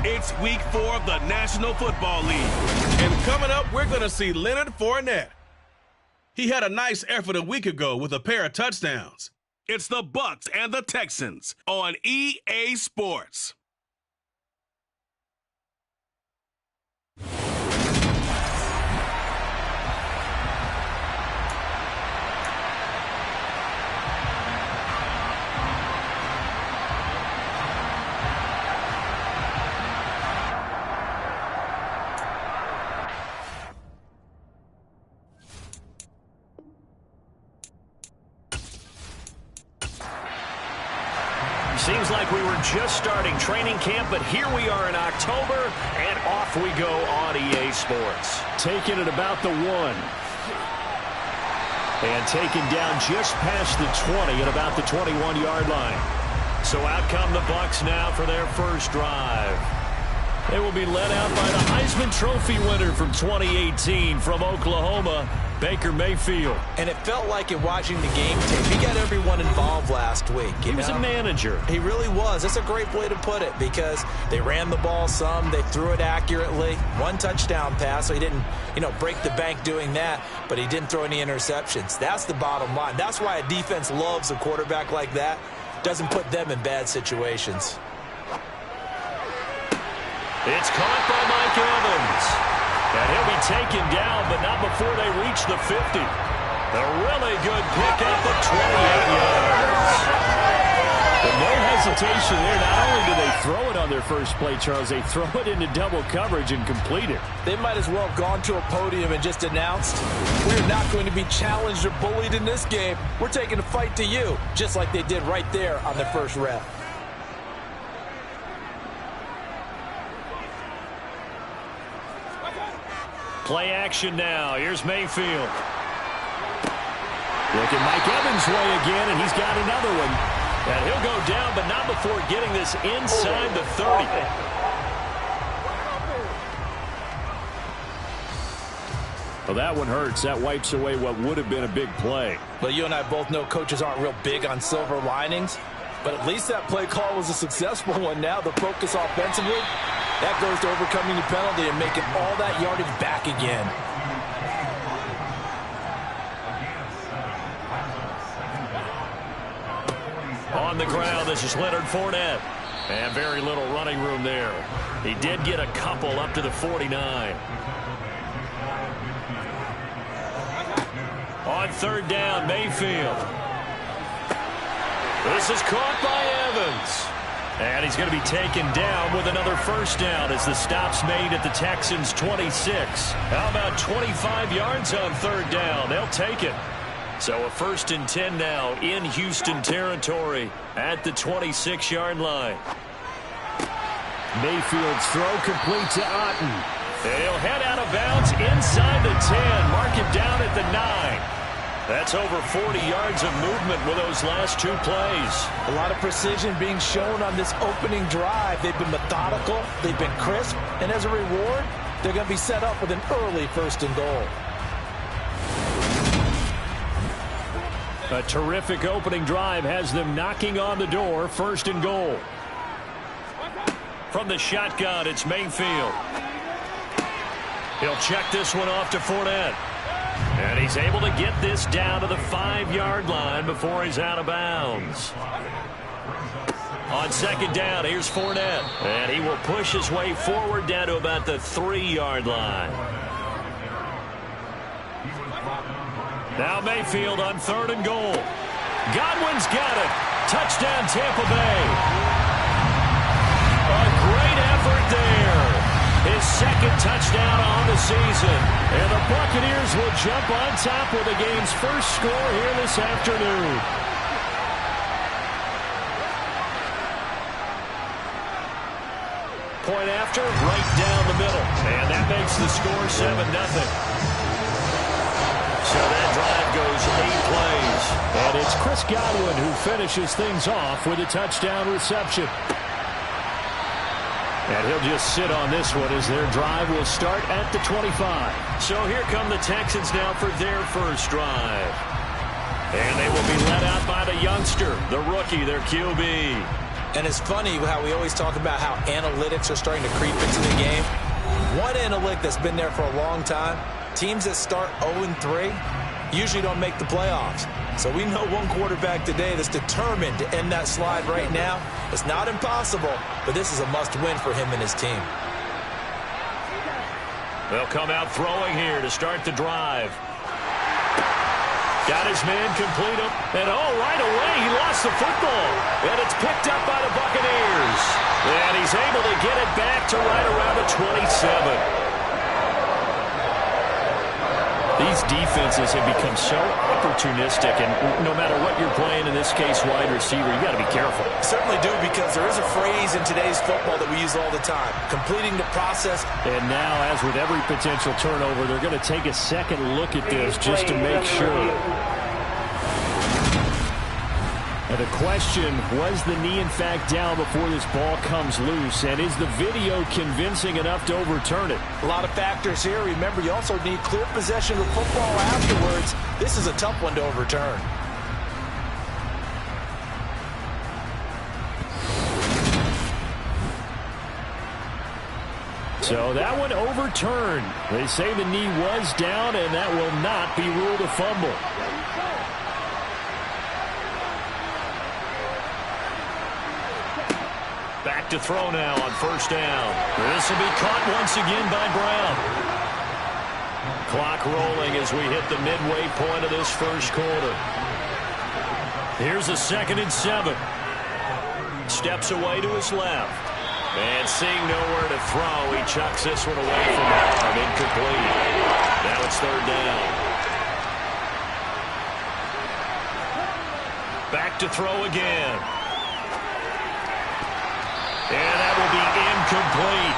It's week 4 of the National Football League. And coming up, we're going to see Leonard Fournette. He had a nice effort a week ago with a pair of touchdowns. It's the Bucs and the Texans on EA Sports. Seems like we were just starting training camp, but here we are in October, and off we go on EA Sports. Taking it about the 1. And taken down just past the 20 at about the 21-yard line. So out come the Bucs now for their first drive. They will be led out by the Heisman Trophy winner from 2018 from Oklahoma, Baker Mayfield. And it felt like in watching the game tape, he got everyone involved last week. He was a manager. He really was. That's a great way to put it because they ran the ball some. They threw it accurately. 1 touchdown pass, so he didn't, break the bank doing that, but he didn't throw any interceptions. That's the bottom line. That's why a defense loves a quarterback like that. Doesn't put them in bad situations. It's caught by Mike Evans. And he'll be taken down, but not before they reach the 50. A really good pickup of 28 yards. But no hesitation there. Not only do they throw it on their first play, Charles, they throw it into double coverage and complete it. They might as well have gone to a podium and just announced, we're not going to be challenged or bullied in this game. We're taking a fight to you, just like they did right there on the first rep. Play action now. Here's Mayfield. Look at Mike Evans' way again, and he's got another one. And he'll go down, but not before getting this inside the 30. Well, that one hurts. That wipes away what would have been a big play. Well, you and I both know coaches aren't real big on silver linings, but at least that play call was a successful one. Now the focus offensively, that goes to overcoming the penalty and making all that yardage back again. On the ground, this is Leonard Fournette. And very little running room there. He did get a couple up to the 49. On 3rd down, Mayfield. This is caught by Evans. And he's going to be taken down with another first down as the stop's made at the Texans' 26. How about 25 yards on 3rd down? They'll take it. So a 1st and 10 now in Houston territory at the 26-yard line. Mayfield's throw complete to Otten. And he'll head out of bounds inside the 10. Mark him down at the 9. That's over 40 yards of movement with those last 2 plays. A lot of precision being shown on this opening drive. They've been methodical, they've been crisp, and as a reward, they're going to be set up with an early 1st and goal. A terrific opening drive has them knocking on the door, 1st and goal. From the shotgun, it's Mayfield. He'll check this one off to Fournette. And he's able to get this down to the 5-yard line before he's out of bounds. On 2nd down, here's Fournette. And he will push his way forward down to about the 3-yard line. Now Mayfield on 3rd and goal. Godwin's got it. Touchdown, Tampa Bay. A great effort there. His 2nd touchdown on the season. And the Buccaneers will jump on top with the game's first score here this afternoon. Point after, right down the middle. And that makes the score 7-0. So that drive goes 8 plays. And it's Chris Godwin who finishes things off with a touchdown reception. And he'll just sit on this one as their drive will start at the 25. So here come the Texans now for their first drive. And they will be led out by the youngster, the rookie, their QB. And it's funny how we always talk about how analytics are starting to creep into the game. One analytic that's been there for a long time, teams that start 0-3 usually don't make the playoffs. So we know one quarterback today that's determined to end that slide right now. It's not impossible, but this is a must-win for him and his team. They'll come out throwing here to start the drive. Got his man complete him. And right away he lost the football. And it's picked up by the Buccaneers. And he's able to get it back to right around the 27. These defenses have become so opportunistic, and no matter what you're playing, in this case wide receiver, you got to be careful. Certainly do, because there is a phrase in today's football that we use all the time, completing the process. And now, as with every potential turnover, they're going to take a second look at this just to make sure. And the question, was the knee in fact down before this ball comes loose? And is the video convincing enough to overturn it? A lot of factors here. Remember, you also need clear possession of the football afterwards. This is a tough one to overturn. So that one overturned. They say the knee was down, and that will not be ruled a fumble. Back to throw now on first down. This will be caught once again by Brown. Clock rolling as we hit the midway point of this first quarter. Here's a 2nd and 7. Steps away to his left. And seeing nowhere to throw, he chucks this one away from arm. Incomplete. Now it's 3rd down. Back to throw again. And that will be incomplete.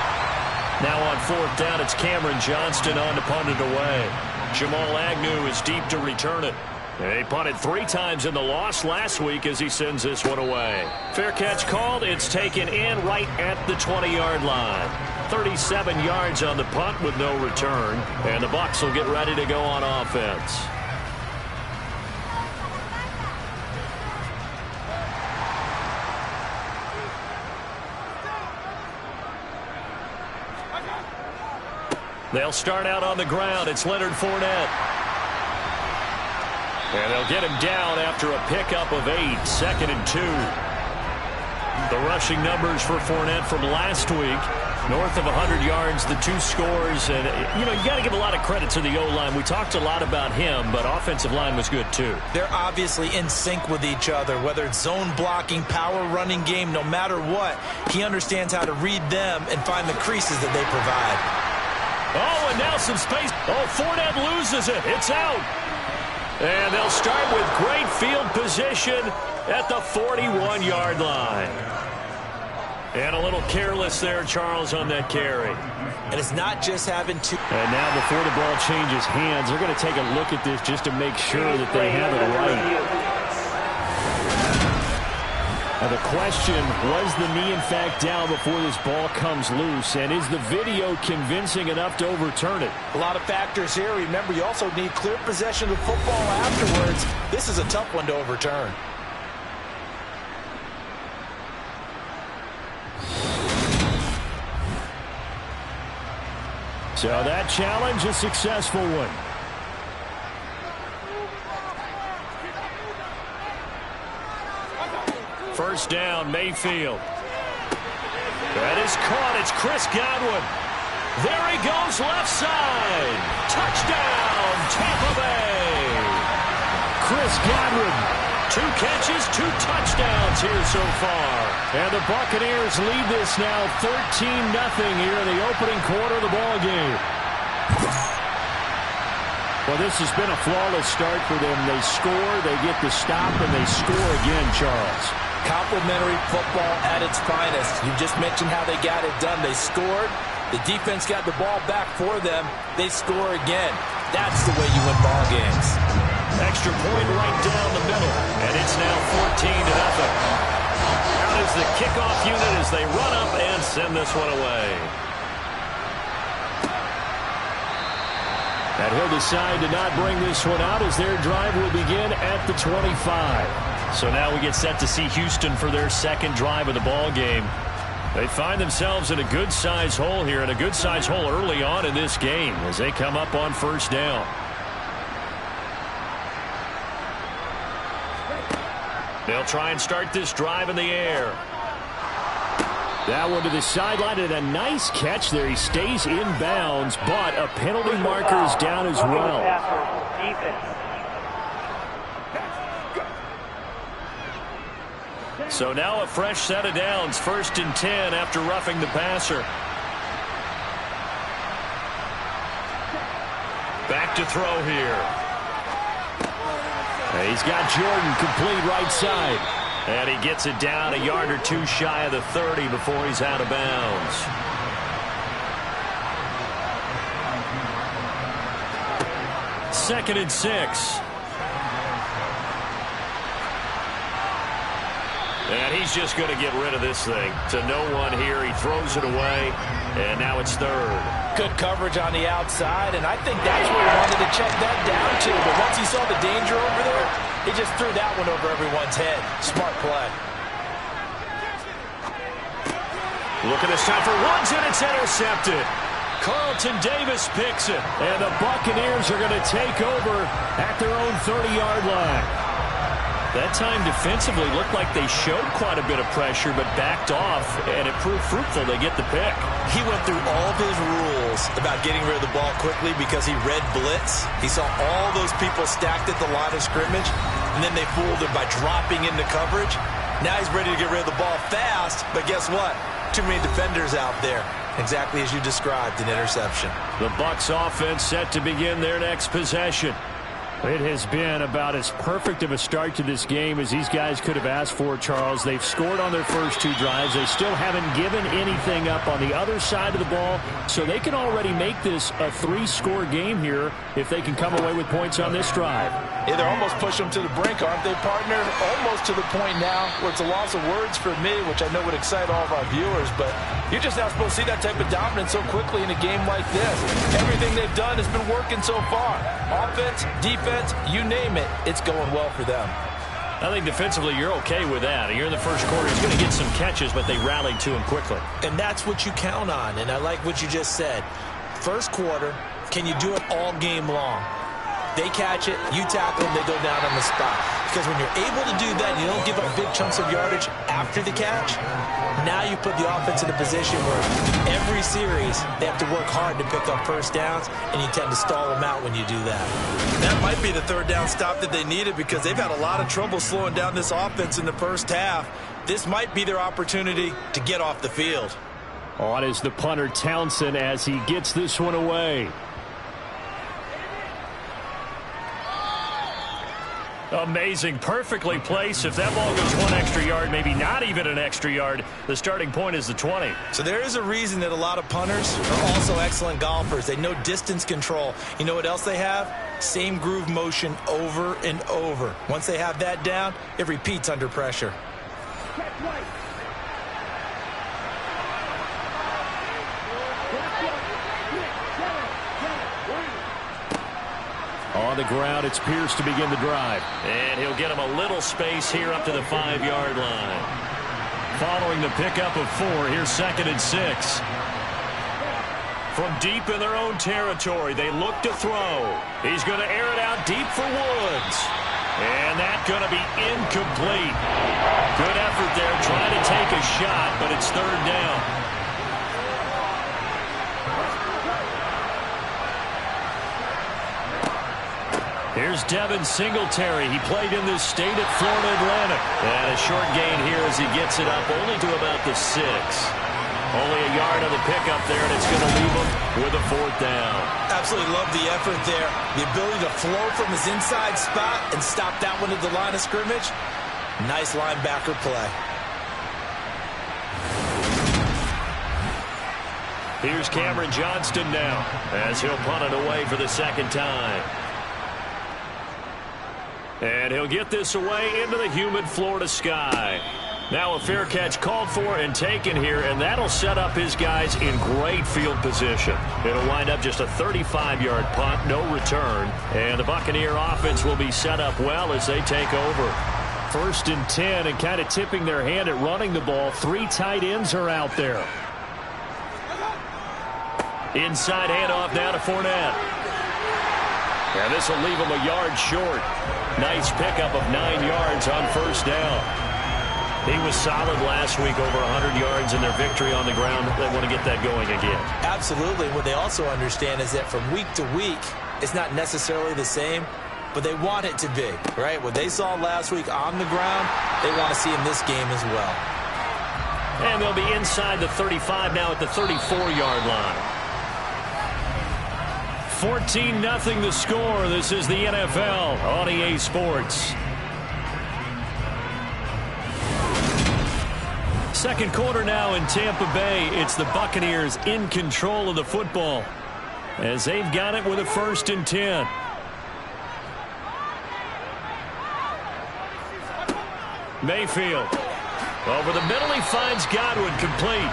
Now on 4th down, it's Cameron Johnston on to punt it away. Jamal Agnew is deep to return it. He punted 3 times in the loss last week as he sends this one away. Fair catch called. It's taken in right at the 20-yard line. 37 yards on the punt with no return. And the Bucs will get ready to go on offense. They'll start out on the ground. It's Leonard Fournette. And they'll get him down after a pickup of 8. 2nd and 2. The rushing numbers for Fournette from last week. North of 100 yards, the 2 scores. And, you got to give a lot of credit to the O-line. We talked a lot about him, but offensive line was good too. They're obviously in sync with each other, whether it's zone blocking, power running game, no matter what. He understands how to read them and find the creases that they provide. Oh, and now some space. Oh, Fournette loses it. It's out. And they'll start with great field position at the 41-yard line. And a little careless there, Charles, on that carry. And it's not just having to. And now before the ball changes hands, they're going to take a look at this just to make sure that they have it right. Now the question, was the knee in fact down before this ball comes loose? And is the video convincing enough to overturn it? A lot of factors here. Remember, you also need clear possession of football afterwards. This is a tough one to overturn. So that challenge, a successful one. First down, Mayfield. That is caught. It's Chris Godwin. There he goes, left side. Touchdown, Tampa Bay. Chris Godwin 2 catches, 2 touchdowns here so far. And the Buccaneers lead this now 13-0 here in the opening quarter of the ball game. Well, this has been a flawless start for them. They score, they get the stop, and they score again, Charles. Complimentary football at its finest. You just mentioned how they got it done. They scored. The defense got the ball back for them. They score again. That's the way you win ball games. Extra point right down the middle, and it's now 14-0. Out is the kickoff unit as they run up and send this one away. And he'll decide to not bring this one out as their drive will begin at the 25. So now we get set to see Houston for their second drive of the ball game. They find themselves in a good-sized hole here, and a good-sized hole early on in this game as they come up on first down. They'll try and start this drive in the air. That one to the sideline, and a nice catch there. He stays in bounds, but a penalty marker is down as well. So now a fresh set of downs, 1st and 10 after roughing the passer. Back to throw here. He's got Jordan complete right side. And he gets it down a yard or 2 shy of the 30 before he's out of bounds. Second and 6. And he's just going to get rid of this thing. To no one here. He throws it away. And now it's 3rd. Good coverage on the outside, and I think that's where he wanted to check that down to. But once he saw the danger over there, he just threw that one over everyone's head. Smart play. Look at this time for Woods, and it's intercepted. Carlton Davis picks it. And the Buccaneers are going to take over at their own 30-yard line. That time defensively looked like they showed quite a bit of pressure but backed off, and it proved fruitful. They get the pick. He went through all of his rules about getting rid of the ball quickly because he read blitz. He saw all those people stacked at the line of scrimmage, and then they fooled him by dropping into coverage. Now he's ready to get rid of the ball fast, but guess what? Too many defenders out there. Exactly as you described, an interception. The Bucs offense set to begin their next possession. It has been about as perfect of a start to this game as these guys could have asked for, Charles. They've scored on their first 2 drives. They still haven't given anything up on the other side of the ball, so they can already make this a 3-score game here if they can come away with points on this drive. Yeah, they're almost pushing them to the brink, aren't they, partner? Almost to the point now where it's a loss of words for me, which I know would excite all of our viewers, but you're just not supposed to see that type of dominance so quickly in a game like this. Everything they've done has been working so far. Offense, defense, you name it, it's going well for them. I think defensively you're okay with that. You're in the first quarter. He's going to get some catches, but they rallied to him quickly. And that's what you count on, and I like what you just said. First quarter, can you do it all game long? They catch it, you tackle them, they go down on the spot. Because when you're able to do that, you don't give up big chunks of yardage after the catch. Now you put the offense in a position where every series they have to work hard to pick up first downs, and you tend to stall them out when you do that. That might be the 3rd down stop that they needed because they've had a lot of trouble slowing down this offense in the first half. This might be their opportunity to get off the field. On is the punter Townsend as he gets this one away. Amazing. Perfectly placed. If that ball goes 1 extra yard, maybe not even an extra yard, the starting point is the 20. So there is a reason that a lot of punters are also excellent golfers. They know distance control. You know what else they have? Same groove motion over and over. Once they have that down, it repeats under pressure. On the ground, it's Pierce to begin the drive. And he'll get him a little space here up to the 5-yard line. Following the pickup of 4, here's 2nd and 6. From deep in their own territory, they look to throw. He's going to air it out deep for Woods. And that's going to be incomplete. Good effort there, trying to take a shot, but it's 3rd down. Here's Devin Singletary. He played in this state at Florida Atlantic. And a short gain here as he gets it up only to about the 6. Only a yard on the pickup there, and it's going to leave him with a 4th down. Absolutely love the effort there. The ability to flow from his inside spot and stop that one at the line of scrimmage. Nice linebacker play. Here's Cameron Johnston now as he'll punt it away for the 2nd time. And he'll get this away into the humid Florida sky. Now a fair catch called for and taken here, and that'll set up his guys in great field position. It'll wind up just a 35-yard punt, no return, and the Buccaneer offense will be set up well as they take over. 1st and 10, and kind of tipping their hand at running the ball. 3 tight ends are out there. Inside handoff now to Fournette. And this will leave him a yard short. Nice pickup of 9 yards on 1st down. He was solid last week, over 100 yards in their victory on the ground. They want to get that going again. Absolutely. What they also understand is that from week to week, it's not necessarily the same, but they want it to be, right? What they saw last week on the ground, they want to see in this game as well. And they'll be inside the 35 now at the 34-yard line. 14-0 the score. This is the NFL on EA Sports. 2nd quarter now in Tampa Bay. It's the Buccaneers in control of the football as they've got it with a 1st and 10. Mayfield. Over the middle, he finds Godwin, complete.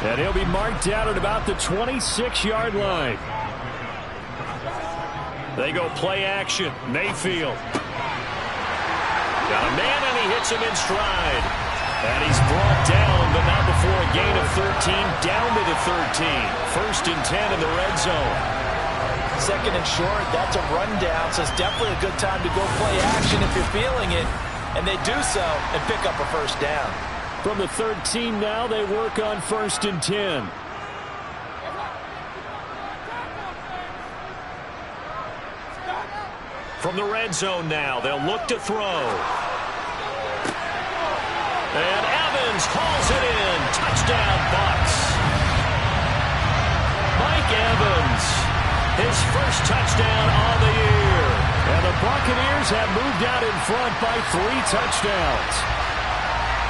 And he'll be marked down at about the 26-yard line. They go play action. Mayfield. Got a man, and he hits him in stride. And he's brought down, but not before a gain of 13, down to the 13. 1st and 10 in the red zone. 2nd and short, that's a rundown, so it's definitely a good time to go play action if you're feeling it. And they do so and pick up a 1st down. From the 13 now, they work on 1st and 10. From the red zone now, they'll look to throw. And Evans hauls it in. Touchdown, Bucs. Mike Evans, his 1st touchdown on the year. And the Buccaneers have moved out in front by 3 touchdowns.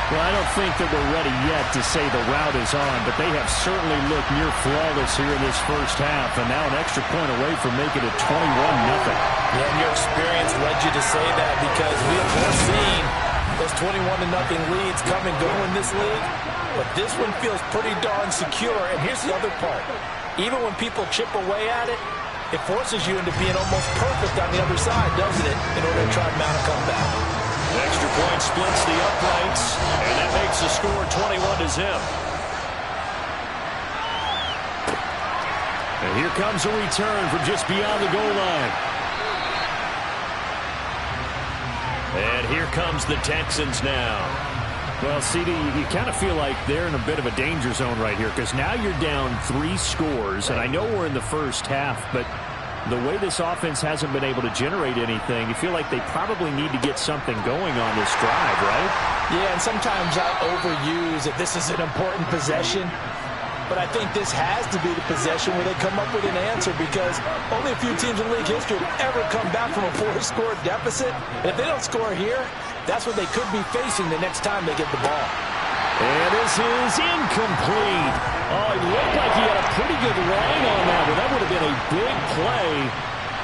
Well, I don't think that we're ready yet to say the route is on, but they have certainly looked near flawless here in this 1st half, and now an extra point away from making it 21-0. Yeah, and your experience led you to say that because we have foreseen those 21-0 leads come and go in this league, but this one feels pretty darn secure. And here's the other part. Even when people chip away at it, it forces you into being almost perfect on the other side, doesn't it, in order to try and mount a comeback. Extra point splits the uprights, and that makes the score 21-0. And here comes a return from just beyond the goal line. And here comes the Texans now. Well, CD, you kind of feel like they're in a bit of a danger zone right here because now you're down 3 scores, and I know we're in the 1st half, but the way this offense hasn't been able to generate anything, you feel like they probably need to get something going on this drive, right? Yeah, and sometimes I overuse that this is an important possession. But I think this has to be the possession where they come up with an answer because only a few teams in league history have ever come back from a 4-score deficit. And if they don't score here, that's what they could be facing the next time they get the ball. And this is incomplete. Oh, it looked like he had a pretty good line on that, but that would have been a big play,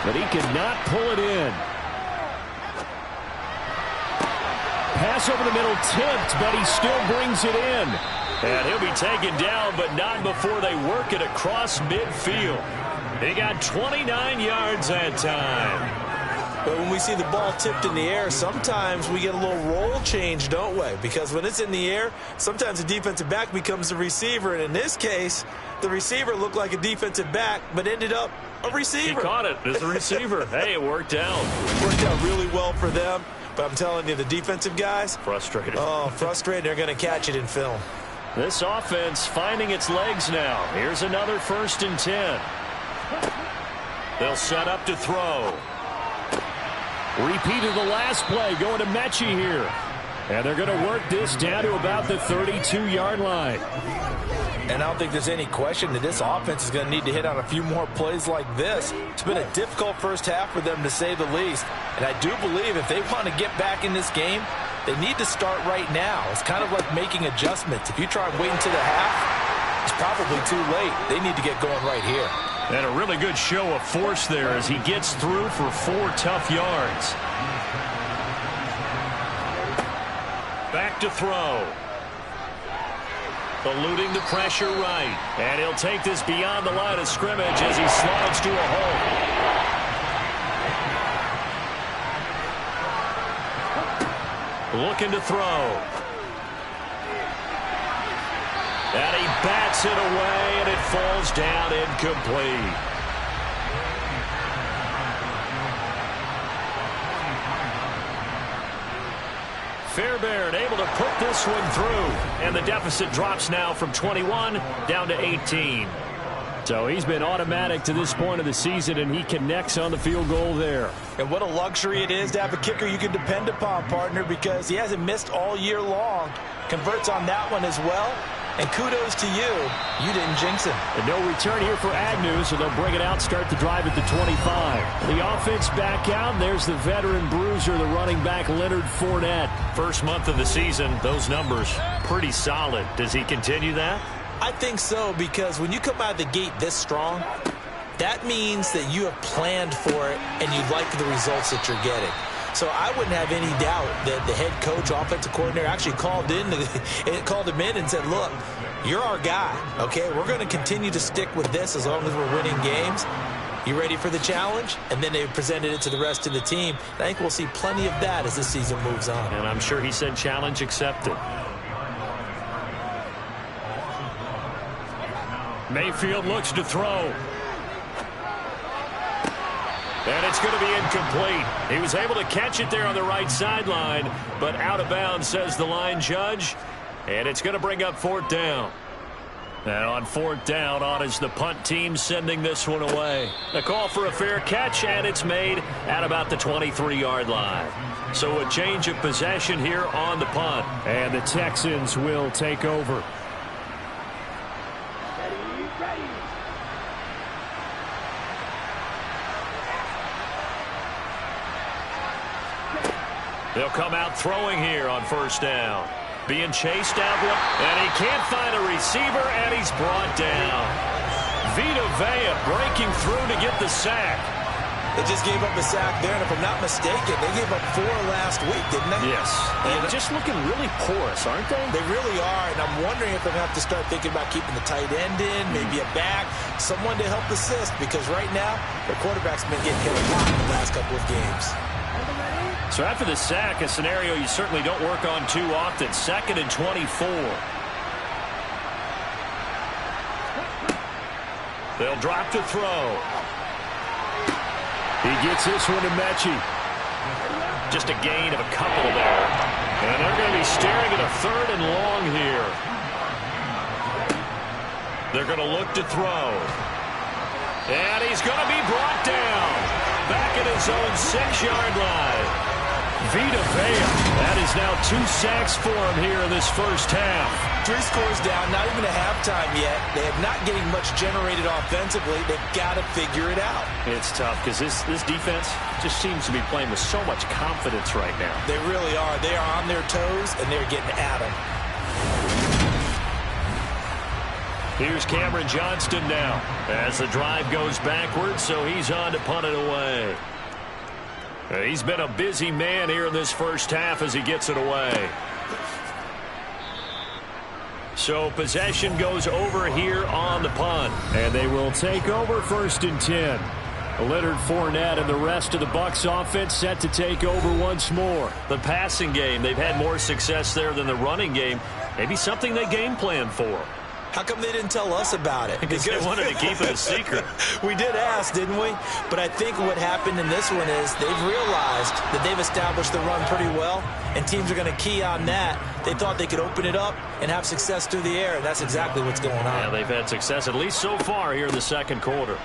but he could not pull it in. Pass over the middle tipped, but he still brings it in. And he'll be taken down, but not before they work it across midfield. He got 29 yards that time. But when we see the ball tipped in the air, sometimes we get a little roll change, don't we? Because when it's in the air, sometimes the defensive back becomes the receiver. And in this case, the receiver looked like a defensive back, but ended up a receiver. He caught it as a receiver. Hey, it worked out. Worked out really well for them. But I'm telling you, the defensive guys. Frustrated. Oh, frustrated. They're going to catch it in film. This offense finding its legs now. Here's another 1st and 10. They'll set up to throw. Repeat of the last play going to Mechie here. And they're going to work this down to about the 32-yard line. And I don't think there's any question that this offense is going to need to hit on a few more plays like this. It's been a difficult first half for them, to say the least. And I do believe if they want to get back in this game, they need to start right now. It's kind of like making adjustments. If you try and wait until the half, it's probably too late. They need to get going right here. And a really good show of force there as he gets through for 4 tough yards. Back to throw. Eluding the pressure right. And he'll take this beyond the line of scrimmage as he slides to a hole. Looking to throw. And he bats it away, and it falls down incomplete. Fairbairn able to put this one through, and the deficit drops now from 21 down to 18. So he's been automatic to this point of the season, and he connects on the field goal there. And what a luxury it is to have a kicker you can depend upon, partner, because he hasn't missed all year long. Converts on that one as well. And kudos to you. You didn't jinx him. And no return here for Agnew, so they'll bring it out, start the drive at the 25. The offense back out. There's the veteran bruiser, the running back, Leonard Fournette. First month of the season, those numbers pretty solid. Does he continue that? I think so, because when you come out of the gate this strong, that means that you have planned for it and you like the results that you're getting. So I wouldn't have any doubt that the head coach, offensive coordinator, actually called him in and said, look, you're our guy, okay? We're going to continue to stick with this as long as we're winning games. You ready for the challenge? And then they presented it to the rest of the team. I think we'll see plenty of that as this season moves on. And I'm sure he said challenge accepted. Mayfield looks to throw. And it's going to be incomplete. He was able to catch it there on the right sideline, but out of bounds, says the line judge. And it's going to bring up 4th down. And on 4th down, on is the punt team sending this one away. A call for a fair catch, and it's made at about the 23-yard line. So a change of possession here on the punt. And the Texans will take over. They'll come out throwing here on 1st down. Being chased out, and he can't find a receiver, and he's brought down. Vita Vea breaking through to get the sack. They just gave up a sack there, and if I'm not mistaken, they gave up 4 last week, didn't they? Yes. And just looking really porous, aren't they? They really are, and I'm wondering if they're going to have to start thinking about keeping the tight end in, maybe a back, someone to help assist, because right now, their quarterback's been getting hit a lot in the last couple of games. So after the sack, a scenario you certainly don't work on too often. 2nd and 24. They'll drop to throw. He gets this one to Mechie. Just a gain of a couple there. And they're going to be staring at a 3rd and long here. They're going to look to throw. And he's going to be brought down. Back at his own 6-yard line. Vita Vea. That is now 2 sacks for him here in this first half. 3 scores down, not even a halftime yet. They are not getting much generated offensively. They've got to figure it out. It's tough because this defense just seems to be playing with so much confidence right now. They really are. They are on their toes, and they're getting at them. Here's Cameron Johnston now as the drive goes backwards, so he's on to punt it away. He's been a busy man here in this first half as he gets it away. So possession goes over here on the punt. And they will take over 1st and 10. Leonard Fournette and the rest of the Bucs offense set to take over once more. The passing game, they've had more success there than the running game. Maybe something they game plan for. How come they didn't tell us about it? Because they wanted to keep it a secret. We did ask, didn't we? But I think what happened in this one is they've realized that they've established the run pretty well, and teams are going to key on that. They thought they could open it up and have success through the air, and that's exactly what's going on. Yeah, they've had success, at least so far here in the 2nd quarter.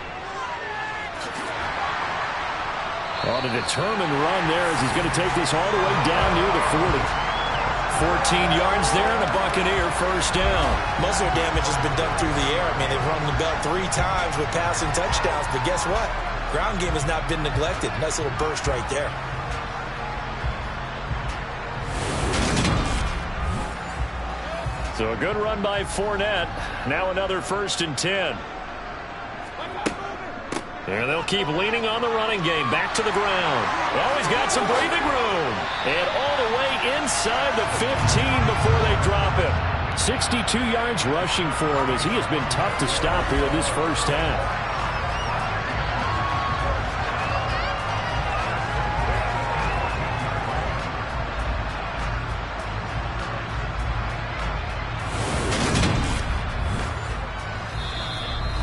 On a determined run there as he's going to take this all the way down near the 40. 14 yards there and a Buccaneer first down. Most of their damage has been done through the air. I mean, they've run the bell 3 times with passing touchdowns, but guess what? Ground game has not been neglected. Nice little burst right there. So a good run by Fournette. Now another 1st and 10. And they'll keep leaning on the running game. Back to the ground. Oh, he's got some breathing room. And all the way inside the 15 before they drop him. 62 yards rushing for him as he has been tough to stop here this first half.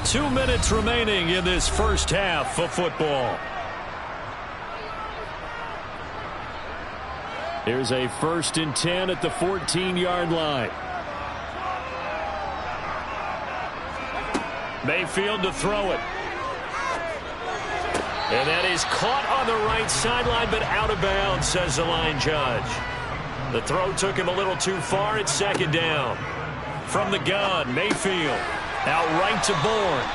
Two minutes remaining in this first half of football. Here's a 1st and 10 at the 14-yard line. Mayfield to throw it. And that is caught on the right sideline, but out of bounds, says the line judge. The throw took him a little too far. It's 2nd down. From the gun, Mayfield. Out right to Bourne.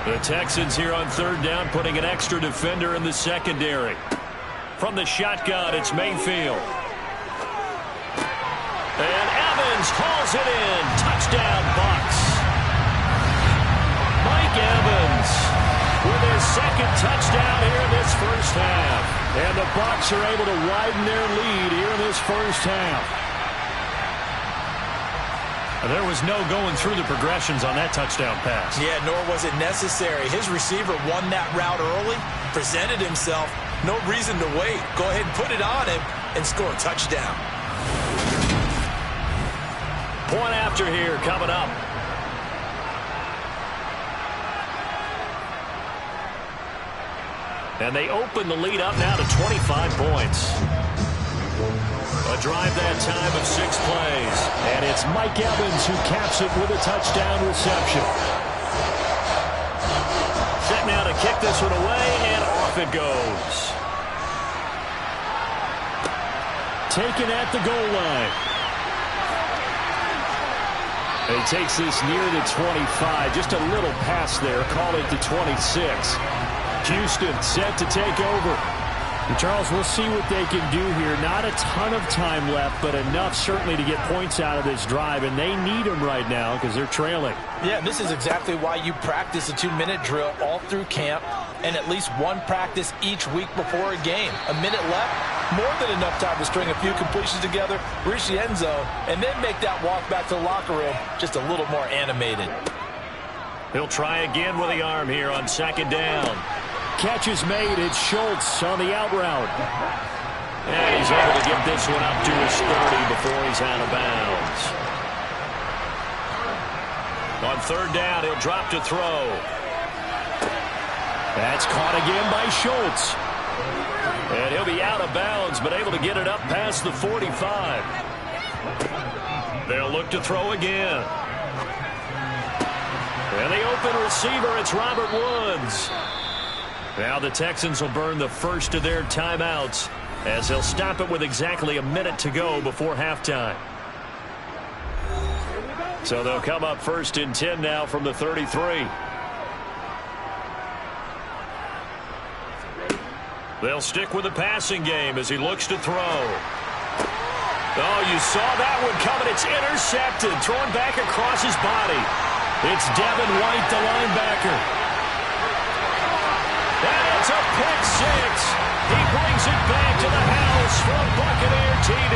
The Texans here on 3rd down, putting an extra defender in the secondary. From the shotgun, it's Mayfield. And Evans hauls it in. Touchdown, Bucs. Mike Evans with his 2nd touchdown here in this first half. And the Bucs are able to widen their lead here in this first half. There was no going through the progressions on that touchdown pass. Yeah, nor was it necessary. His receiver won that route early, presented himself. No reason to wait. Go ahead and put it on him and score a touchdown. Point after here coming up. And they open the lead up now to 25 points. A drive that time of 6 plays. And it's Mike Evans who caps it with a touchdown reception. Set now to kick this one away, and off it goes. Taken at the goal line. He takes this near the 25. Just a little pass there. Call it the 26. Houston set to take over. And Charles, we'll see what they can do here. Not a ton of time left, but enough certainly to get points out of this drive, and they need them right now because they're trailing. Yeah, this is exactly why you practice a 2-minute drill all through camp and at least one practice each week before a game. A minute left, more than enough time to string a few completions together, reach the end zone, and then make that walk back to the locker room just a little more animated. He'll try again with the arm here on 2nd down. Catch is made. It's Schultz on the out route. And he's able to get this one up to his 30 before he's out of bounds. On 3rd down, he'll drop to throw. That's caught again by Schultz. And he'll be out of bounds, but able to get it up past the 45. They'll look to throw again. And the open receiver, it's Robert Woods. Now the Texans will burn the first of their timeouts as they'll stop it with exactly a minute to go before halftime. So they'll come up 1st and 10 now from the 33. They'll stick with the passing game as he looks to throw. Oh, you saw that one coming. It's intercepted, thrown back across his body. It's Devin White, the linebacker. And it's a pick 6. He brings it back to the house for a Buccaneer TD.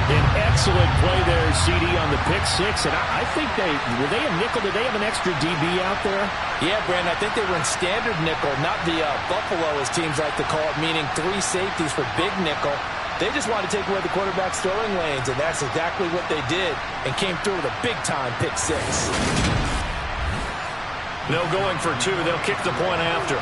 An excellent play there, CD, on the pick 6. And I think were they a nickel? Did they have an extra DB out there? Yeah, Brandon, I think they were in standard nickel, not the Buffalo, as teams like to call it, meaning 3 safeties for big nickel. They just wanted to take away the quarterback's throwing lanes, and that's exactly what they did, and came through with a big-time pick 6. No going for 2. They'll kick the point after.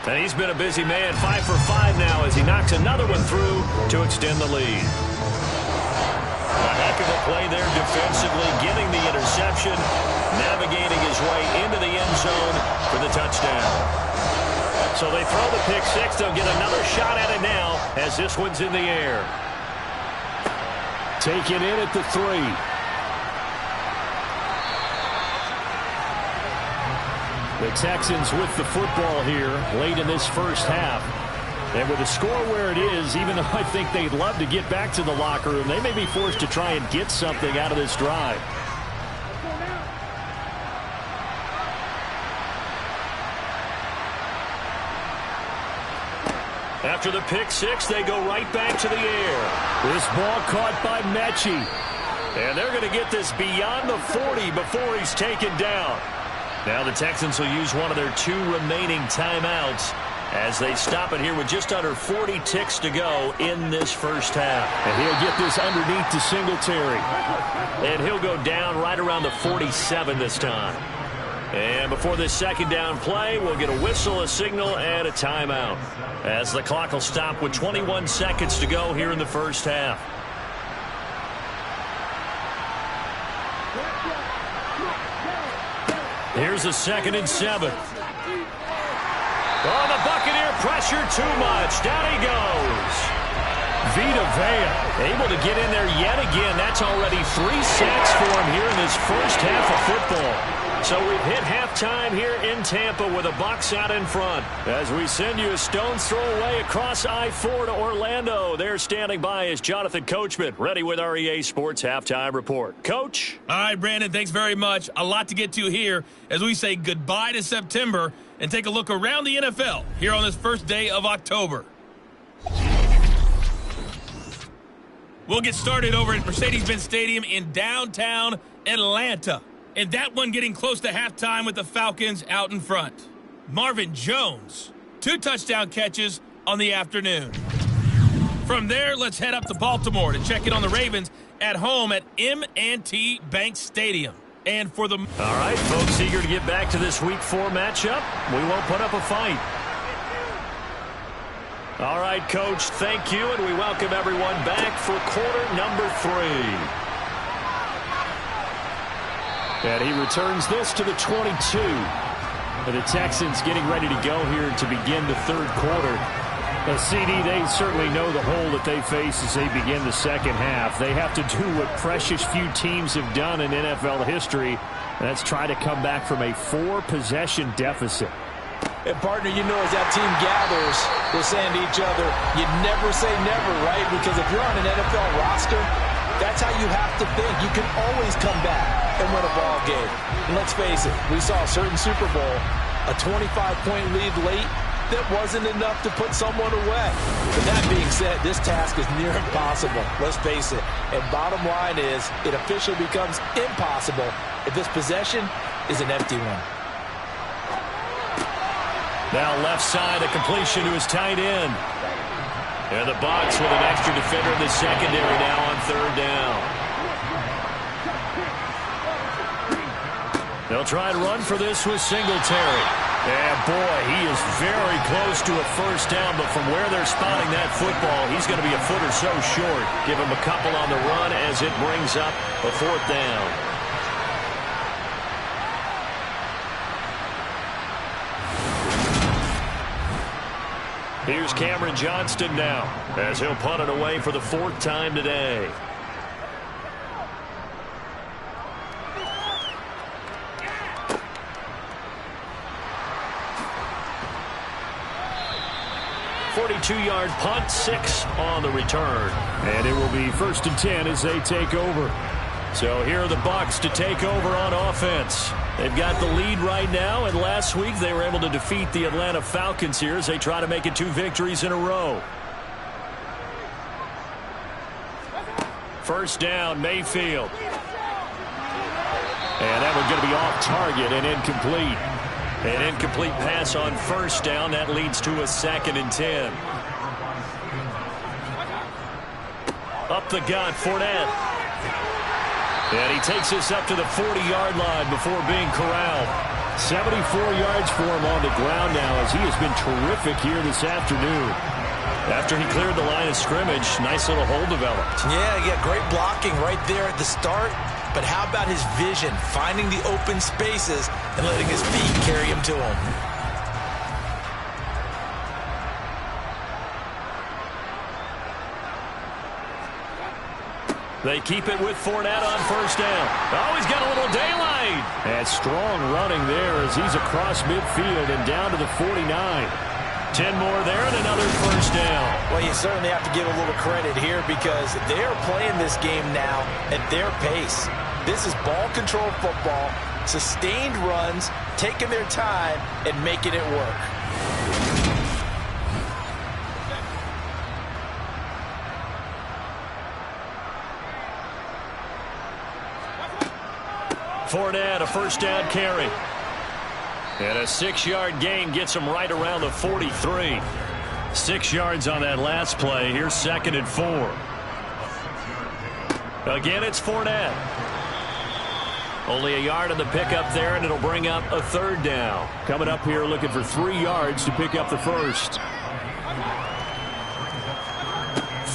And he's been a busy man, 5 for 5 now as he knocks another one through to extend the lead. A heck of a play there defensively, getting the interception, navigating his way into the end zone for the touchdown. So they throw the pick six. They'll get another shot at it now as this one's in the air. Taken in at the 3. The Texans with the football here late in this first half. And with the score where it is, even though I think they'd love to get back to the locker room, they may be forced to try and get something out of this drive. After the pick six, they go right back to the air. This ball caught by Mechie. And they're going to get this beyond the 40 before he's taken down. Now the Texans will use one of their 2 remaining timeouts as they stop it here with just under 40 ticks to go in this first half. And he'll get this underneath to Singletary. And he'll go down right around the 47 this time. And before this second down play, we'll get a whistle, a signal, and a timeout as the clock will stop with 21 seconds to go here in the first half. Here's a 2nd and 7. Oh, the Buccaneer pressure too much. Down he goes. Vita Vea able to get in there yet again. That's already 3 sacks for him here in this first half of football. So we've hit halftime here in Tampa with the Bucs out in front. As we send you a stone's throw away across I-4 to Orlando. There standing by is Jonathan Coachman, ready with our EA Sports Halftime Report. Coach? All right, Brandon, thanks very much. A lot to get to here as we say goodbye to September and take a look around the NFL here on this first day of October. We'll get started over at Mercedes-Benz Stadium in downtown Atlanta. And that one getting close to halftime with the Falcons out in front. Marvin Jones, 2 touchdown catches on the afternoon. From there, let's head up to Baltimore to check in on the Ravens at home at M&T Bank Stadium. And for the... All right, folks, eager to get back to this Week 4 matchup. We won't put up a fight. All right, Coach, thank you, and we welcome everyone back for quarter number 3. And he returns this to the 22. And the Texans getting ready to go here to begin the third quarter. The CD, they certainly know the hole that they face as they begin the second half. They have to do what precious few teams have done in NFL history, and that's try to come back from a 4-possession deficit. And, partner, you know, as that team gathers, they're saying to each other, you never say never, right? Because if you're on an NFL roster, that's how you have to think. You can always come back and win a ball game. And let's face it, we saw a certain Super Bowl, a 25-point lead late that wasn't enough to put someone away. But that being said, this task is near impossible. Let's face it. And bottom line is, it officially becomes impossible if this possession is an empty one. Now left side, a completion to his tight end. And the Bucs with an extra defender in the secondary now on third down. They'll try and run for this with Singletary. And, boy, he is very close to a first down, but from where they're spotting that football, he's going to be a foot or so short. Give him a couple on the run as it brings up a 4th down. Here's Cameron Johnston now as he'll punt it away for the 4th time today. .42-yard punt, 6 on the return. And it will be 1st and 10 as they take over. So here are the Bucs to take over on offense. They've got the lead right now, and last week they were able to defeat the Atlanta Falcons here as they try to make it 2 victories in a row. First down, Mayfield. And that one's going to be off target and incomplete. An incomplete pass on first down. That leads to a 2nd and 10. Up the gut, Fournette. And he takes us up to the 40-yard line before being corralled. 74 yards for him on the ground now as he has been terrific here this afternoon. After he cleared the line of scrimmage, nice little hole developed. Yeah, great blocking right there at the start. But how about his vision, finding the open spaces and letting his feet carry him to him? They keep it with Fournette on first down. Oh, he's got a little daylight. And strong running there as he's across midfield and down to the 49. 10 more there and another first down. Well, you certainly have to give a little credit here because they're playing this game now at their pace. This is ball control football, sustained runs, taking their time and making it work. Fournette, a first down carry. And a 6-yard gain gets him right around the 43. 6 yards on that last play. Here's 2nd and 4. Again, it's Fournette. Only a yard on the pickup there, and it'll bring up a 3rd down. Coming up here looking for 3 yards to pick up the first.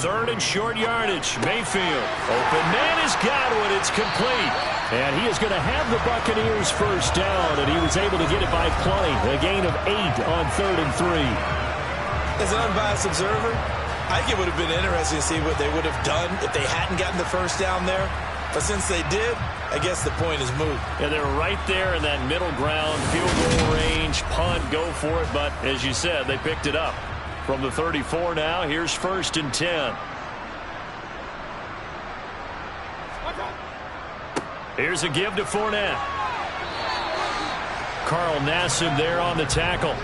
3rd and short yardage. Mayfield. Open man is Godwin. It's complete. And he is going to have the Buccaneers first down, and he was able to get it by plenty. A gain of 8 on 3rd and 3. As an unbiased observer, I think it would have been interesting to see what they would have done if they hadn't gotten the first down there. But since they did, I guess the point is moot. And they're right there in that middle ground, field goal range, punt, go for it. But as you said, they picked it up. From the 34 now, here's 1st and 10. Here's a give to Fournette. Carl Nassib there on the tackle.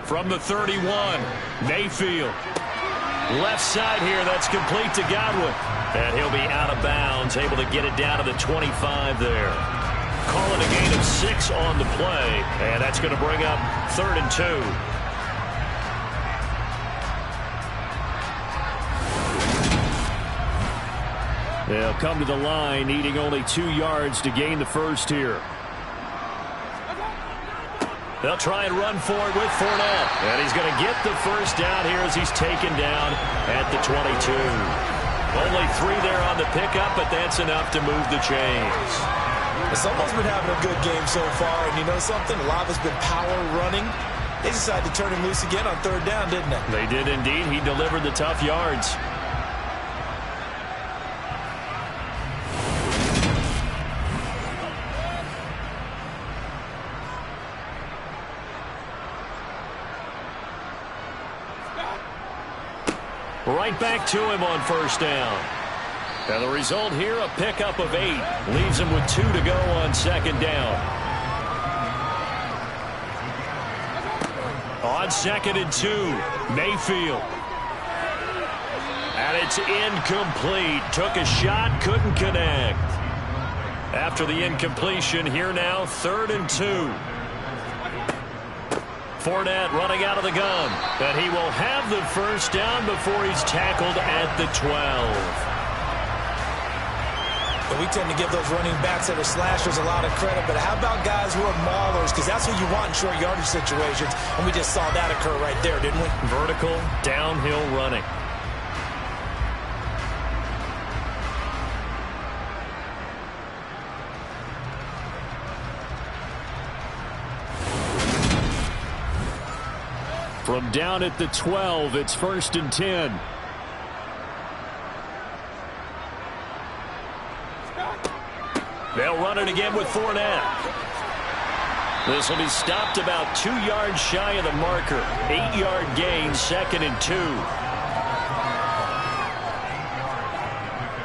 From the 31, Mayfield. Left side here, that's complete to Godwin. And he'll be out of bounds, able to get it down to the 25 there. Calling a gain of 6 on the play, and that's going to bring up 3rd and 2. They'll come to the line, needing only 2 yards to gain the first here. They'll try and run for it with Fournette. And he's going to get the first down here as he's taken down at the 22. Only 3 there on the pickup, but that's enough to move the chains. Someone's been having a good game so far, and you know something? A lot has been power running. They decided to turn him loose again on 3rd down, didn't they? They did indeed. He delivered the tough yards. Right back to him on first down. And the result here, a pickup of 8. Leaves him with 2 to go on 2nd down. On 2nd and 2, Mayfield. And it's incomplete. Took a shot, couldn't connect. After the incompletion, here now, 3rd and 2. Fournette running out of the gun. And he will have the first down before he's tackled at the 12. But we tend to give those running backs that are slashers a lot of credit. But how about guys who are maulers? Because that's what you want in short yardage situations. And we just saw that occur right there, didn't we? Vertical, downhill running. From down at the 12, it's 1st and 10. They'll run it again with Fournette. This will be stopped about 2 yards shy of the marker. 8-yard gain, 2nd and 2.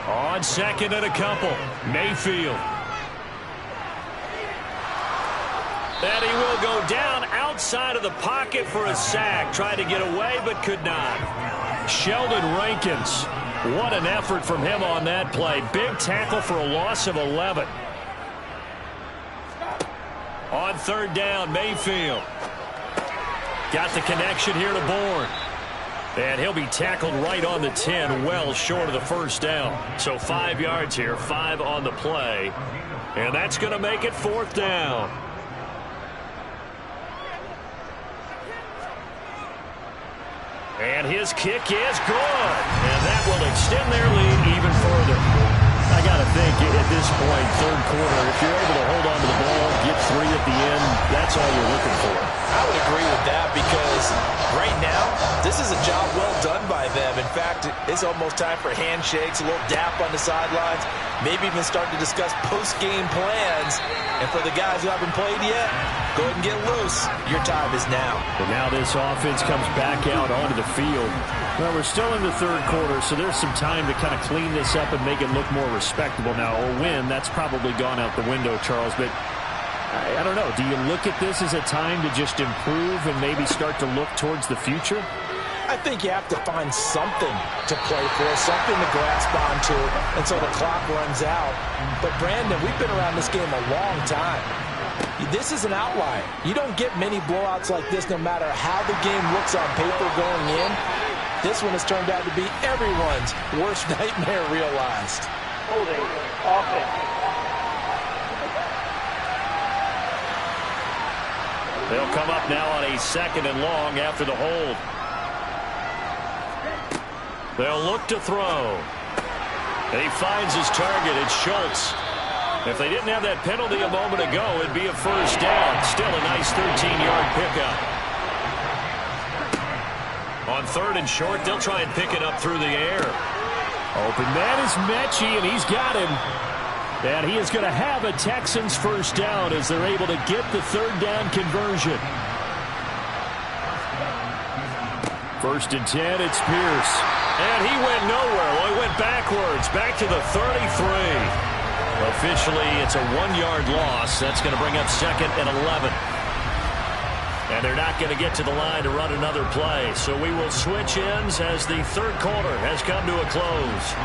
On 2nd and a couple, Mayfield. And he will go down outside of the pocket for a sack. Tried to get away, but could not. Sheldon Rankins. What an effort from him on that play. Big tackle for a loss of 11. On 3rd down, Mayfield. Got the connection here to Bourne. And he'll be tackled right on the 10, well short of the first down. So 5 yards here, 5 on the play. And that's going to make it 4th down. And his kick is good. And that will extend their lead even further. I got to think at this point, third quarter, if you're able to hold on to the ball, get 3 at the end, that's all you're looking for. I would agree with that because right now, this is a job well done by them. In fact, it's almost time for handshakes, a little dap on the sidelines, maybe even start to discuss post-game plans. And for the guys who haven't played yet, go ahead and get loose. Your time is now. And now this offense comes back out onto the field. Well, we're still in the third quarter, so there's some time to kind of clean this up and make it look more respectable. Now, a win, that's probably gone out the window, Charles, but I don't know. Do you look at this as a time to just improve and maybe start to look towards the future? I think you have to find something to play for, something to grasp onto until the clock runs out. But, Brandon, we've been around this game a long time. This is an outlier. You don't get many blowouts like this no matter how the game looks on paper going in. This one has turned out to be everyone's worst nightmare realized. Holding offense. They'll come up now on a 2nd and long after the hold. They'll look to throw. He finds his target. It's Schultz. If they didn't have that penalty a moment ago, it'd be a first down. Still a nice 13-yard pickup. On 3rd and short, they'll try and pick it up through the air. Open man is Mechie, and he's got him. And he is going to have a Texans first down as they're able to get the 3rd down conversion. 1st and 10, it's Pierce. And he went nowhere. Well, he went backwards, back to the 33. Officially, it's a 1-yard loss. That's going to bring up 2nd and 11. And they're not going to get to the line to run another play. So we will switch ends as the third quarter has come to a close.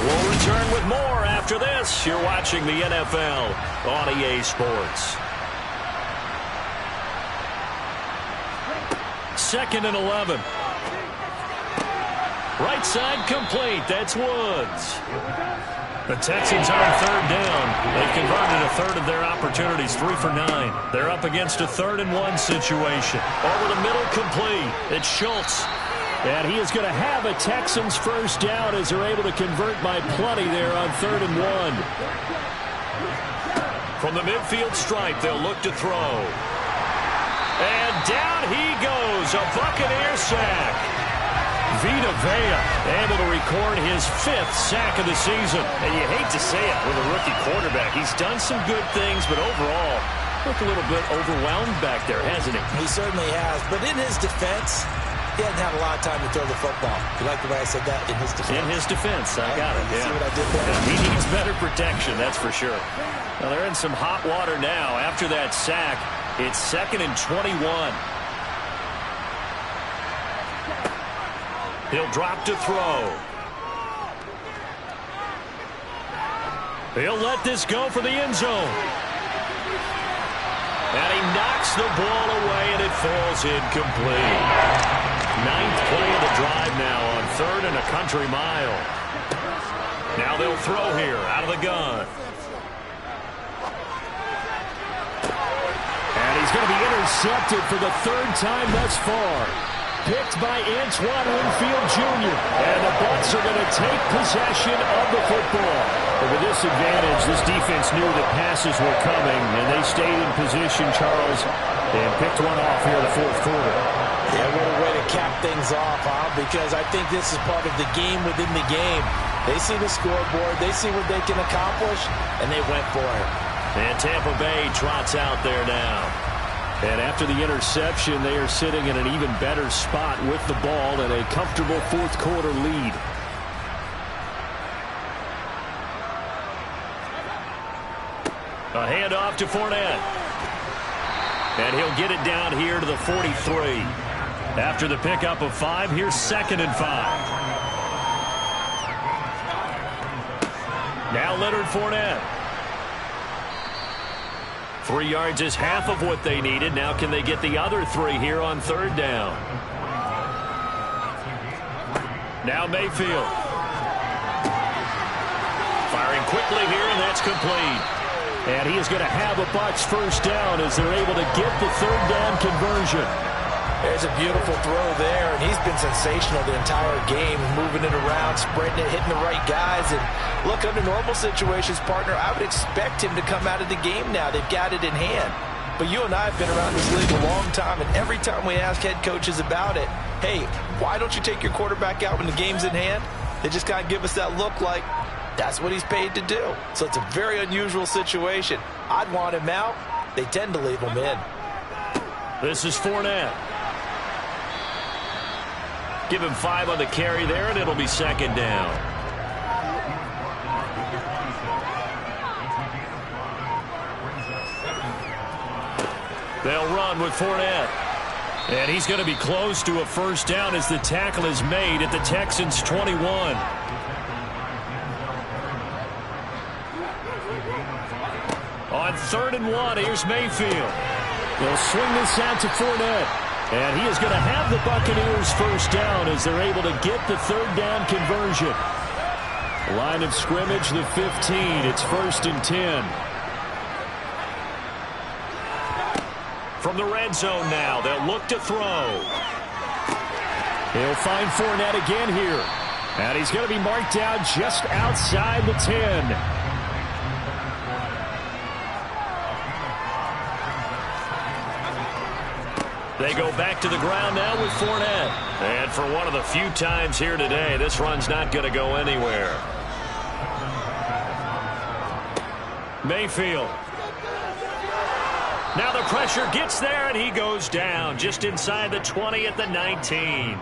We'll return with more after this. You're watching the NFL on EA Sports. 2nd and 11. Right side complete. That's Woods. The Texans are on 3rd down. They've converted a 3rd of their opportunities, 3 for 9. They're up against a 3rd and 1 situation. Over the middle complete. It's Schultz. And he is going to have a Texans first down as they're able to convert by plenty there on 3rd and 1. From the midfield stripe, they'll look to throw. And down he goes. A Buccaneer sack. Vita Vea able to record his 5th sack of the season. And you hate to say it with a rookie quarterback. He's done some good things, but overall, looked a little bit overwhelmed back there, hasn't he? He certainly has. But in his defense, he hasn't had a lot of time to throw the football. You like the way I said that? In his defense. In his defense. I got it. See what I did there? Yeah, he needs better protection, that's for sure. Well, they're in some hot water now. After that sack, it's 2nd and 21. He'll drop to throw. He'll let this go for the end zone. And he knocks the ball away, and it falls incomplete. 9th play of the drive now on 3rd and a country mile. Now they'll throw here out of the gun. And he's going to be intercepted for the 3rd time thus far. Picked by Antoine Winfield Jr. And the Bucs are going to take possession of the football. And with this advantage, this defense knew that passes were coming, and they stayed in position, Charles, and picked one off here in the 4th quarter. Yeah, what a way to cap things off, huh? Because I think this is part of the game within the game. They see the scoreboard, they see what they can accomplish, and they went for it. And Tampa Bay trots out there now. And after the interception, they are sitting in an even better spot with the ball and a comfortable 4th quarter lead. A handoff to Fournette. And he'll get it down here to the 43. After the pickup of 5, here's 2nd and 5. Now Leonard Fournette. 3 yards is half of what they needed. Now can they get the other 3 here on 3rd down? Now Mayfield. Firing quickly here, and that's complete. And he is going to have a Bucs first down as they're able to get the third down conversion. There's a beautiful throw there, and he's been sensational the entire game, moving it around, spreading it, hitting the right guys. And look, under normal situations, partner, I would expect him to come out of the game now. They've got it in hand. But you and I have been around this league a long time, and every time we ask head coaches about it, hey, why don't you take your quarterback out when the game's in hand? They just kind of give us that look like that's what he's paid to do. So it's a very unusual situation. I'd want him out. They tend to leave him in. This is Fournette. Give him 5 on the carry there, and it'll be second down. They'll run with Fournette. And he's going to be close to a first down as the tackle is made at the Texans' 21. On 3rd and 1, here's Mayfield. They'll swing this out to Fournette. And he is going to have the Buccaneers first down as they're able to get the third down conversion. Line of scrimmage, the 15. It's 1st and 10. From the red zone now, they'll look to throw. He'll find Fournette again here. And he's going to be marked down just outside the 10. They go back to the ground now with Fournette. And for one of the few times here today, this run's not going to go anywhere. Mayfield. Now the pressure gets there, and he goes down just inside the 20 at the 19.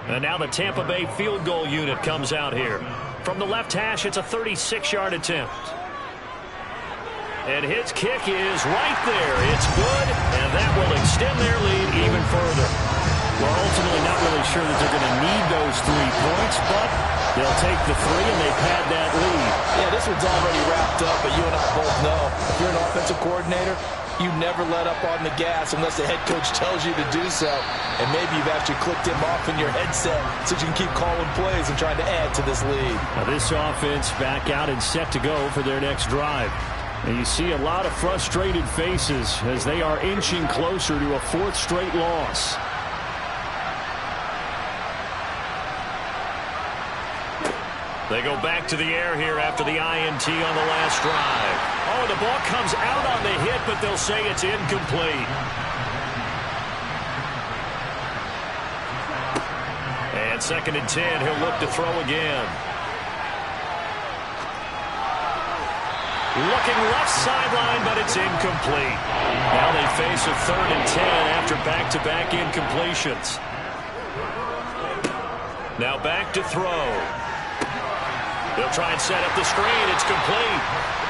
And now the Tampa Bay field goal unit comes out here. From the left hash, it's a 36-yard attempt. And his kick is right there. It's good, and that will extend their lead even further. We're ultimately not really sure that they're going to need those 3 points, but they'll take the 3, and they've had that lead. Yeah, this one's already wrapped up, but you and I both know if you're an offensive coordinator, you never let up on the gas unless the head coach tells you to do so. And maybe you've actually clicked him off in your headset so you can keep calling plays and trying to add to this lead. Now this offense back out and set to go for their next drive. And you see a lot of frustrated faces as they are inching closer to a 4th straight loss. They go back to the air here after the INT on the last drive. Oh, the ball comes out on the hit, but they'll say it's incomplete. And 2nd and 10, he'll look to throw again. Looking left sideline, but it's incomplete. Now they face a 3rd and 10 after back-to-back incompletions. Now back to throw. They'll try and set up the screen. It's complete.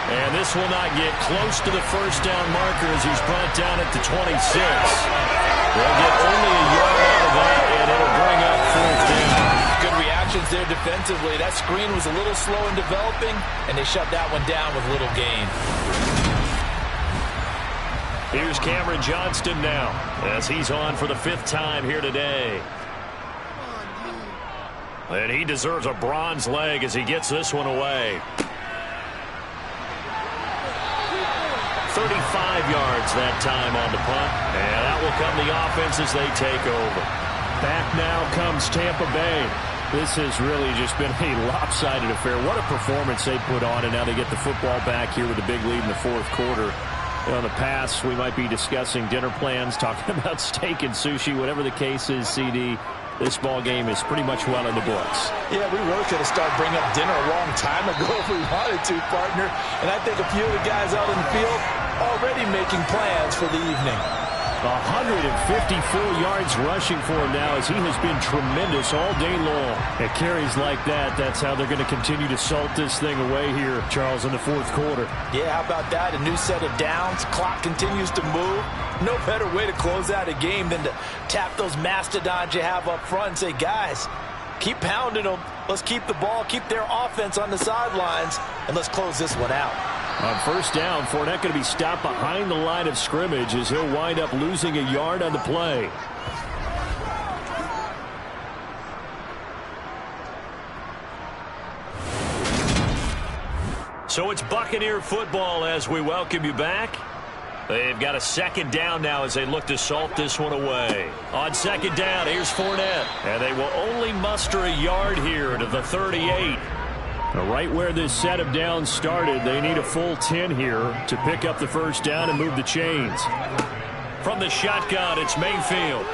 And this will not get close to the first down marker as he's brought down at the 26. They'll get only a yard out of that, and it'll bring up 4th down. Good reactions there defensively. That screen was a little slow in developing, and they shut that one down with little gain. Here's Cameron Johnston now as he's on for the 5th time here today. And he deserves a bronze leg as he gets this one away. 35 yards that time on the punt. And out will come the offense as they take over. Back now comes Tampa Bay. This has really just been a lopsided affair. What a performance they put on, and now they get the football back here with a big lead in the 4th quarter. You know, in the past, we might be discussing dinner plans, talking about steak and sushi, whatever the case is, CD. This ball game is pretty much well in the books. Yeah, we really could have started bringing up dinner a long time ago if we wanted to, partner. And I think a few of the guys out in the field already making plans for the evening. 154 yards rushing for him now as he has been tremendous all day long. At carries like that, that's how they're going to continue to salt this thing away here, Charles, in the 4th quarter. Yeah, how about that? A new set of downs. Clock continues to move. No better way to close out a game than to tap those mastodons you have up front and say, guys, keep pounding them. Let's keep the ball, keep their offense on the sidelines, and let's close this one out. On 1st down, Fournette going to be stopped behind the line of scrimmage as he'll wind up losing a yard on the play. So it's Buccaneer football as we welcome you back. They've got a second down now as they look to salt this one away. On second down, here's Fournette. And they will only muster a yard here to the 38. Right where this set of downs started, they need a full 10 here to pick up the first down and move the chains. From the shotgun, it's Mayfield.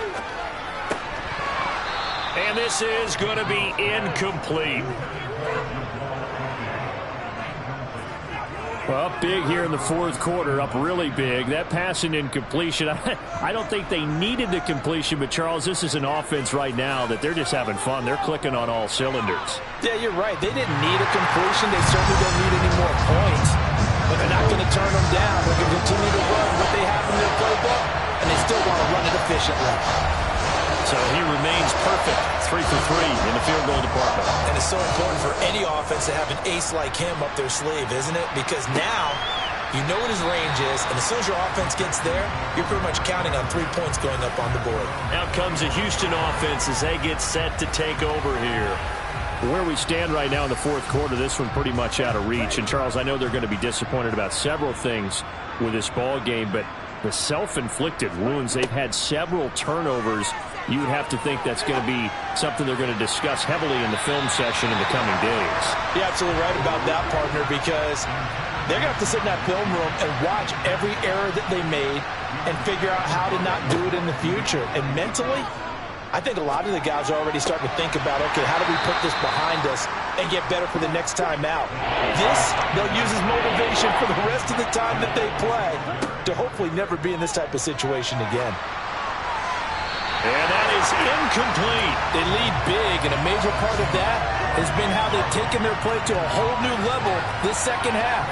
And this is going to be incomplete. Well, up big here in the fourth quarter, up really big. That passing incompletion, I don't think they needed the completion, but Charles, this is an offense right now that they're just having fun. They're clicking on all cylinders. Yeah, you're right. They didn't need a completion. They certainly don't need any more points. But they're not going to turn them down. They're going to continue to run what they have in their playbook, and they still want to run it efficiently. So he remains perfect, 3 for 3 in the field goal department. And it's so important for any offense to have an ace like him up their sleeve, isn't it? Because now you know what his range is, and as soon as your offense gets there, you're pretty much counting on 3 points going up on the board. Out comes the Houston offense as they get set to take over here. Where we stand right now in the fourth quarter, this one pretty much out of reach. And, Charles, I know they're going to be disappointed about several things with this ball game, but the self-inflicted wounds, they've had several turnovers. You would have to think that's going to be something they're going to discuss heavily in the film session in the coming days. You're absolutely right about that, partner, because they're going to have to sit in that film room and watch every error that they made and figure out how to not do it in the future. And mentally, I think a lot of the guys are already starting to think about, okay, how do we put this behind us and get better for the next time out? This, they'll use as motivation for the rest of the time that they play to hopefully never be in this type of situation again. And that is incomplete. They lead big, and a major part of that has been how they've taken their play to a whole new level this second half.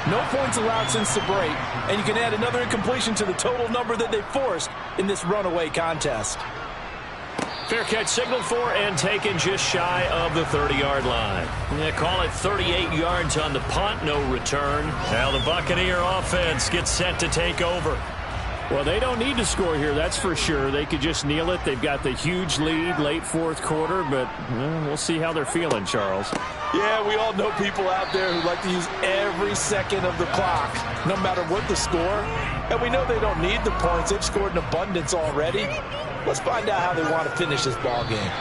No points allowed since the break, and you can add another incompletion to the total number that they forced in this runaway contest. Fair catch signaled for and taken just shy of the 30-yard line. They call it 38 yards on the punt, no return. Now the Buccaneer offense gets set to take over. Well, they don't need to score here, that's for sure. They could just kneel it. They've got the huge lead late fourth quarter, but we'll see how they're feeling, Charles. Yeah, we all know people out there who like to use every second of the clock, no matter what the score. And we know they don't need the points. They've scored in abundance already. Let's find out how they want to finish this ball game.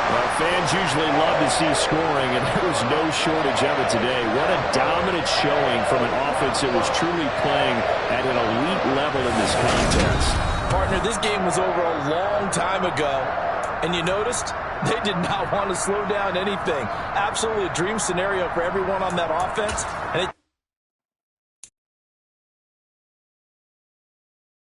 Well, fans usually love to see scoring, and there was no shortage of it today. What a dominant showing from an offense that was truly playing at an elite level in this contest. Partner, this game was over a long time ago, and you noticed they did not want to slow down anything. Absolutely a dream scenario for everyone on that offense, and